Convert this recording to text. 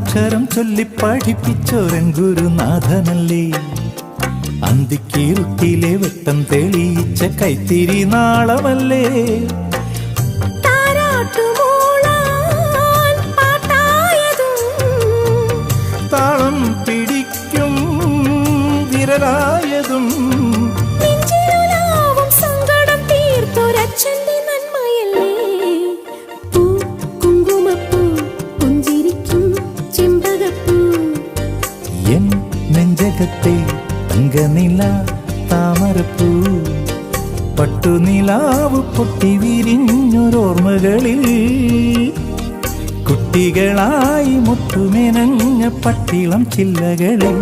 അക്ഷരം ചൊല്ലി പഠിപ്പിച്ചോരൻ ഗുരുനാഥനല്ലേ. അന്തിക്കീറുത്തിലെ വെട്ടം തെളിയിച്ച കൈത്തിരി നാളമല്ലേ. താളം പിടിക്കും വിരലായതും സങ്കടം തീർത്തൊരച്ഛന്റെ നന്മയല്ലേ. പൂ കുങ്കുമപ്പൂ പുഞ്ചിരിക്കും ചെമ്പകപ്പൂ. എൻ നെഞ്ചകത്തെ തങ്കനില താമരപ്പൂ പട്ടുനിലാവ് പൊട്ടി വിരിഞ്ഞൊരോർമ്മകളിൽ കുട്ടികളായി മുത്തുമെനഞ്ഞ പട്ടിളം ചില്ലകളിൽ